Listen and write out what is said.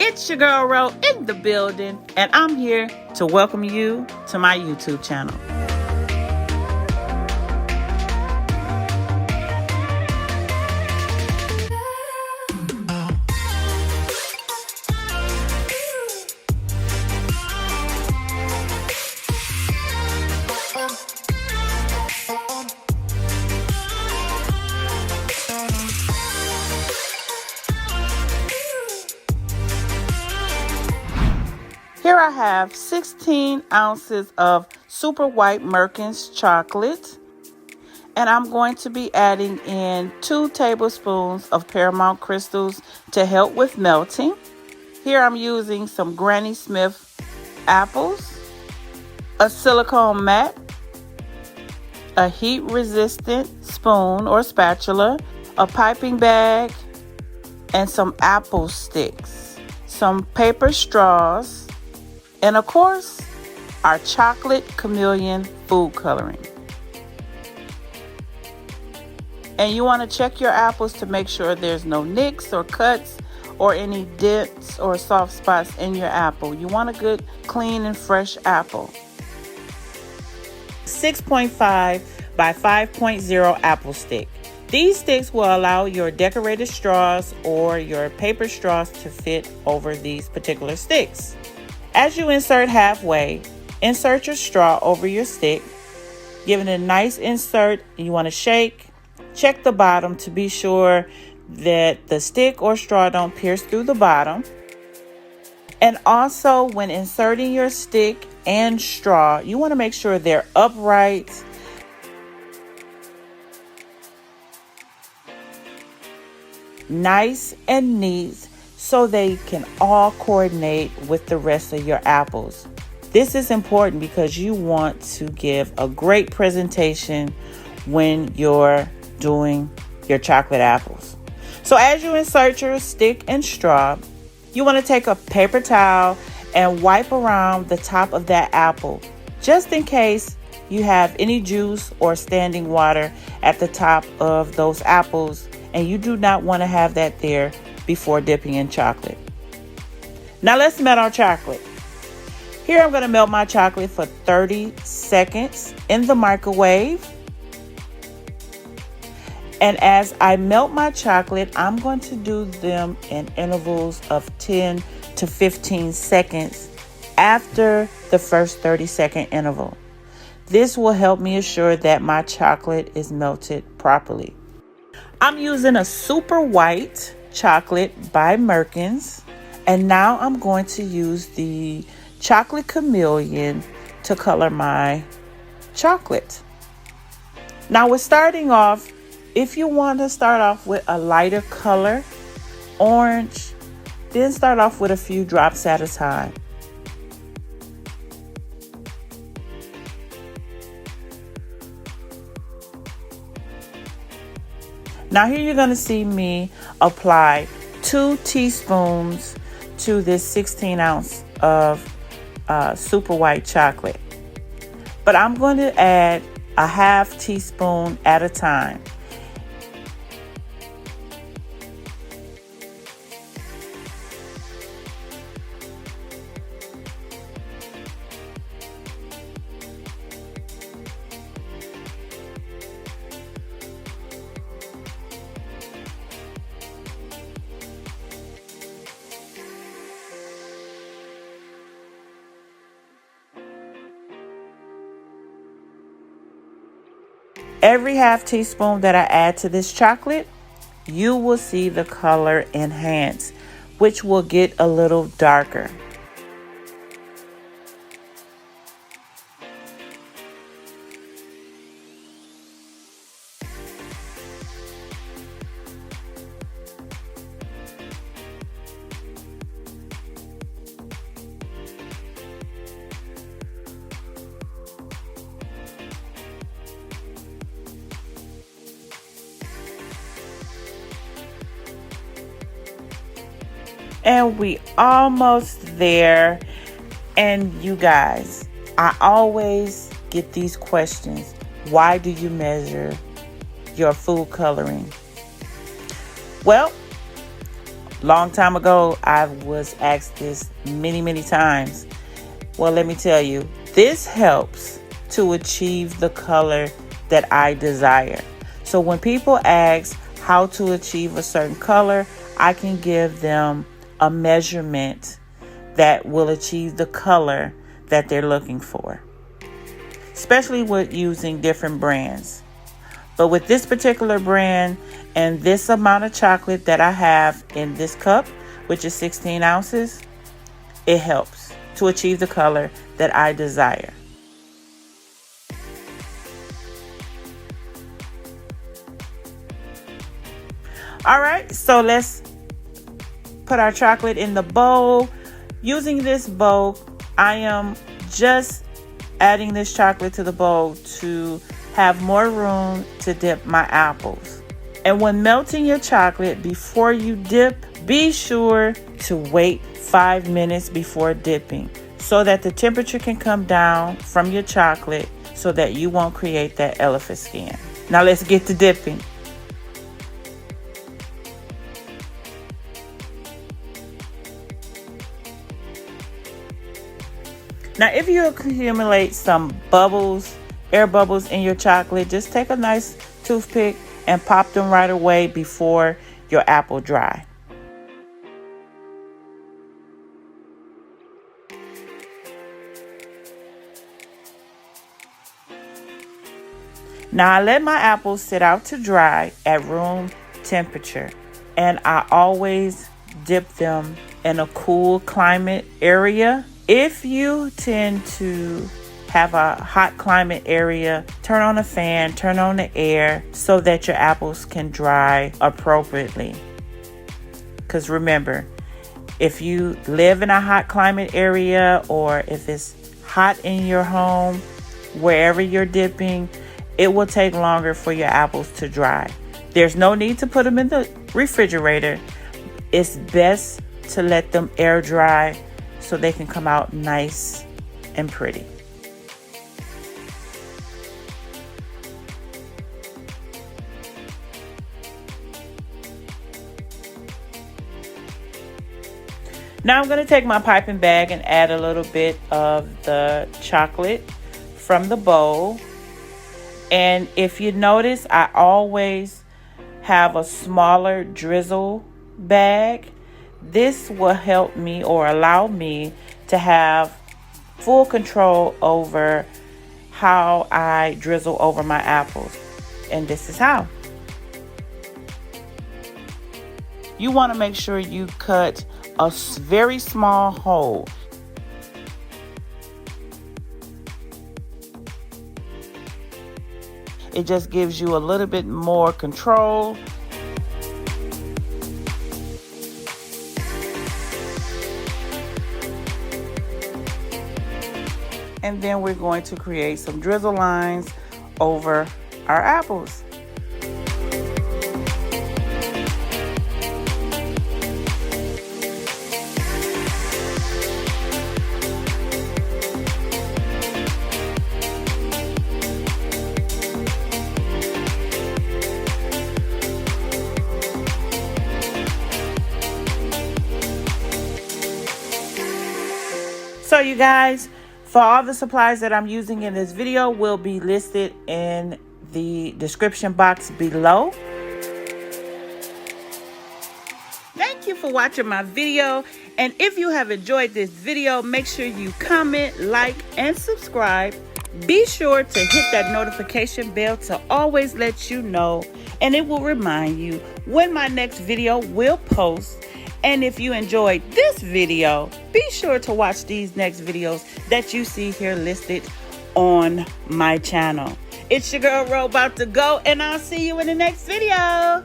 It's your girl Ro in the building, and I'm here to welcome you to my YouTube channel. Here I have 16 ounces of super white Merkins chocolate, and I'm going to be adding in 2 tablespoons of Paramount crystals to help with melting. Here I'm using some Granny Smith apples, a silicone mat, a heat-resistant spoon or spatula, a piping bag, and some apple sticks, some paper straws, and of course, our chocolate chameleon food coloring. And you want to check your apples to make sure there's no nicks or cuts or any dents or soft spots in your apple. You want a good, clean, and fresh apple. 6.5 by 5.0 apple stick. These sticks will allow your decorated straws or your paper straws to fit over these particular sticks. As you insert halfway, insert your straw over your stick. Give it a nice insert. You want to shake. Check the bottom to be sure that the stick or straw don't pierce through the bottom. And also, when inserting your stick and straw, you want to make sure they're upright. Nice and neat, so they can all coordinate with the rest of your apples. This is important because you want to give a great presentation when you're doing your chocolate apples. So as you insert your stick and straw, you want to take a paper towel and wipe around the top of that apple, just in case you have any juice or standing water at the top of those apples, and you do not want to have that there before dipping in chocolate. Now let's melt our chocolate. Here I'm going to melt my chocolate for 30 seconds in the microwave. And as I melt my chocolate, I'm going to do them in intervals of 10 to 15 seconds after the first 30-second interval. This will help me assure that my chocolate is melted properly. I'm using a super white chocolate by Merkins, and now I'm going to use the chocolate chameleon to color my chocolate. Now we're starting off, if you want to start off with a lighter color, orange, then start off with a few drops at a time. Now here you're going to see me apply 2 teaspoons to this 16 ounce of super white chocolate. But I'm going to add a half teaspoon at a time. Every half teaspoon that I add to this chocolate, you will see the color enhance, which will get a little darker. And we almost there. And you guys, I always get these questions. Why do you measure your food coloring? Well, long time ago, I was asked this many times. Well, let me tell you, this helps to achieve the color that I desire. So when people ask how to achieve a certain color, I can give them a measurement that will achieve the color that they're looking for, especially with using different brands. But with this particular brand and this amount of chocolate that I have in this cup, which is 16 ounces, it helps to achieve the color that I desire. All right, so let's put our chocolate in the bowl. Using this bowl, I am just adding this chocolate to the bowl to have more room to dip my apples. And when melting your chocolate, before you dip, be sure to wait 5 minutes before dipping so that the temperature can come down from your chocolate so that you won't create that elephant skin. Now let's get to dipping. Now, if you accumulate some bubbles, air bubbles in your chocolate, just take a nice toothpick and pop them right away before your apple dry. Now, I let my apples sit out to dry at room temperature, and I always dip them in a cool climate area. If you tend to have a hot climate area, turn on a fan, turn on the air so that your apples can dry appropriately. Because remember, if you live in a hot climate area or if it's hot in your home, wherever you're dipping, it will take longer for your apples to dry. There's no need to put them in the refrigerator. It's best to let them air dry so they can come out nice and pretty. Now I'm going to take my piping bag and add a little bit of the chocolate from the bowl. And if you notice, I always have a smaller drizzle bag. This will help me or allow me to have full control over how I drizzle over my apples. And this is how. You want to make sure you cut a very small hole. It just gives you a little bit more control. And then we're going to create some drizzle lines over our apples. So you guys, for all the supplies that I'm using in this video will be listed in the description box below. Thank you for watching my video. And if you have enjoyed this video, make sure you comment, like, and subscribe. Be sure to hit that notification bell to always let you know, and it will remind you when my next video will post. And if you enjoyed this video, be sure to watch these next videos that you see here listed on my channel. It's your girl Ro about to go, and I'll see you in the next video.